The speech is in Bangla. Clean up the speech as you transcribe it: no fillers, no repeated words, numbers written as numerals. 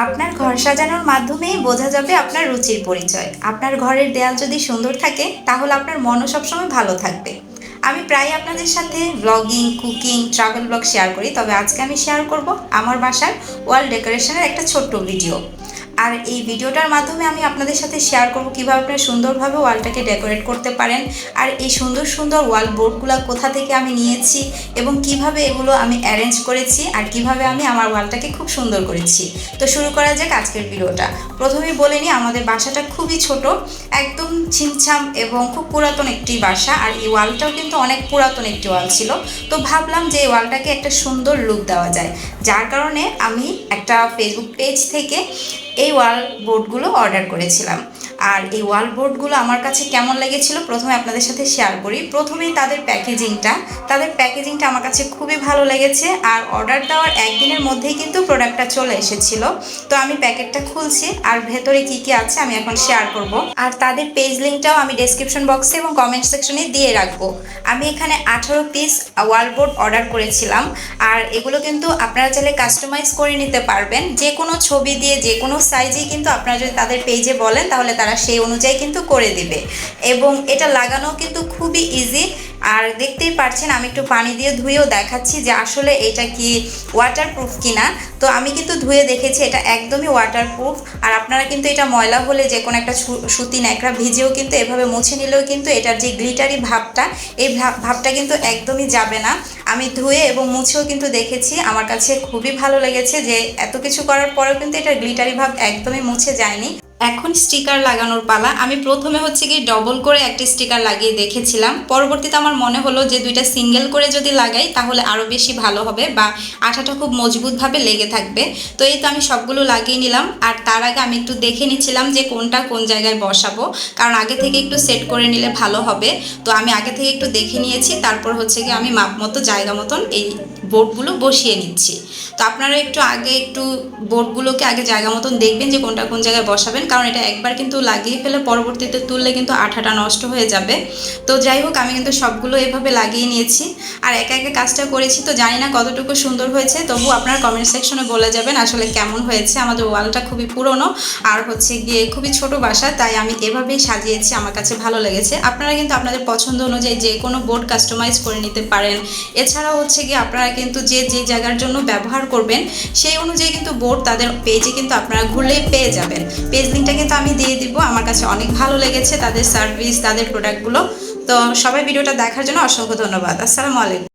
আপনার ঘর সাজানোর মাধ্যমেই বোঝা যাবে আপনার রুচির পরিচয়। আপনার ঘরের দেয়াল যদি সুন্দর থাকে তাহলে আপনার মনও সবসময় ভালো থাকবে। আমি প্রায় আপনাদের সাথে blogging, cooking, travel blog share করি, তবে আজকে আমি শেয়ার করব আমার বাসার ওয়াল ডেকোরেশনের একটা ছোট্ট ভিডিও। আর এই ভিডিওটার মাধ্যমে আমি আপনাদের সাথে শেয়ার করব কীভাবে আপনারা সুন্দরভাবে ওয়ালটাকে ডেকোরেট করতে পারেন, আর এই সুন্দর সুন্দর ওয়াল বোর্ডগুলো কোথা থেকে আমি নিয়েছি এবং কিভাবে এগুলো আমি অ্যারেঞ্জ করেছি আর কিভাবে আমি আমার ওয়ালটাকে খুব সুন্দর করেছি। তো শুরু করা যাক আজকের ভিডিওটা। প্রথমেই বলে নিই, আমাদের বাসাটা খুবই ছোট, একদম ছিমছাম এবং খুব পুরাতন একটি বাসা, আর এই ওয়ালটাও কিন্তু অনেক পুরাতন একটি ওয়াল ছিল। তো ভাবলাম যে এই ওয়ালটাকে একটা সুন্দর লুক দেওয়া যায়, যার কারণে আমি একটা ফেসবুক পেজ থেকে এই ওয়াল বোর্ডগুলো অর্ডার করেছিলাম। আর এই ওয়াল বোর্ডগুলো আমার কাছে কেমন লেগেছিল প্রথমে আপনাদের সাথে শেয়ার করি। প্রথমেই তাদের প্যাকেজিংটা আমার কাছে খুবই ভালো লেগেছে, আর অর্ডার দেওয়ার একদিনের মধ্যেই কিন্তু প্রোডাক্টটা চলে এসেছিল। তো আমি প্যাকেটটা খুলছি আর ভেতরে কি কি আছে আমি এখন শেয়ার করব। আর তাদের পেজ লিঙ্কটাও আমি ডেসক্রিপশন বক্সে এবং কমেন্ট সেকশনে দিয়ে রাখবো। আমি এখানে 18 পিস ওয়াল বোর্ড অর্ডার করেছিলাম, আর এগুলো কিন্তু আপনারা চাইলে কাস্টমাইজ করে নিতে পারবেন। যে কোনো ছবি দিয়ে যে কোনো সাইজেই কিন্তু আপনারা যদি তাদের পেজে বলেন তাহলে তারা সেই অনুযায়ী কিন্তু করে দিবে, এবং এটা লাগানো কিন্তু খুবই ইজি। আর দেখতেই পাচ্ছেন আমি একটু পানি দিয়ে ধুয়েও দেখাচ্ছি যে আসলে এটা কি ওয়াটারপ্রুফ কিনা। তো আমি কিন্তু ধুয়ে দেখেছি, এটা একদমই ওয়াটারপ্রুফ। আর আপনারা কিন্তু এটা ময়লা হলে যে কোনো একটা সুতি ন্যাকড়া ভিজেও কিন্তু এভাবে মুছে নিলেও কিন্তু এটার যে গ্লিটারি ভাবটা, এই ভাবটা কিন্তু একদমই যাবে না। আমি ধুয়ে এবং মুছেও কিন্তু দেখেছি, আমার কাছে খুবই ভালো লেগেছে যে এত কিছু করার পরেও কিন্তু এটার গ্লিটারি ভাব একদমই মুছে যায়নি। এখন স্টিকার লাগানোর পালা। আমি প্রথমে কি ডবল করে একটা স্টিকার লাগিয়ে দেখেছিলাম, পরবর্তীতে আমার মনে হলো যে দুইটা সিঙ্গেল করে যদি লাগাই তাহলে আরও বেশি ভালো হবে বা আঠাটা খুব মজবুতভাবে লেগে থাকবে। তো এই তো আমি সবগুলো লাগিয়ে নিলাম, আর তার আগে আমি একটু দেখে নিচ্ছিলাম যে কোনটা কোন জায়গায় বসাবো, কারণ আগে থেকে একটু সেট করে নিলে ভালো হবে। তো আমি আগে থেকে একটু দেখে নিয়েছি, তারপর আমি মাপ মতো জায়গা মতন এই বোর্ডগুলো বসিয়ে নিচ্ছি। তো আপনারা একটু বোর্ডগুলোকে আগে জায়গা মতন দেখবেন যে কোনটা কোন জায়গায় বসাবেন, কারণ এটা একবার কিন্তু লাগিয়ে ফেলে পরবর্তীতে তুললে কিন্তু আঠাটা নষ্ট হয়ে যাবে। তো যাই হোক, আমি কিন্তু সবগুলো এভাবে লাগিয়ে নিয়েছি আর একা একা কাজটা করেছি। তো জানি না কতটুকু সুন্দর হয়েছে, তবু আপনারা কমেন্ট সেকশনে বলে যাবেন আসলে কেমন হয়েছে। আমাদের ওয়ালটা খুবই পুরনো আর খুবই ছোট বাসা, তাই আমি এভাবেই সাজিয়েছি, আমার কাছে ভালো লেগেছে। আপনারা কিন্তু আপনাদের পছন্দ অনুযায়ী যে কোনো বোর্ড কাস্টমাইজ করে নিতে পারেন। এছাড়াও আপনারা কিন্তু যে যে জায়গার জন্য ব্যবহার করবেন সেই অনুযায়ী কিন্তু বোর্ড তাদের পেজে কিন্তু আপনারা ঘুরলেই পেয়ে যাবেন। পেজ লিঙ্কটা কিন্তু আমি দিয়ে দিব। আমার কাছে অনেক ভালো লেগেছে তাদের সার্ভিস, তাদের প্রোডাক্টগুলো। তো সবাই ভিডিওটা দেখার জন্য অসংখ্য ধন্যবাদ। আসসালামু আলাইকুম।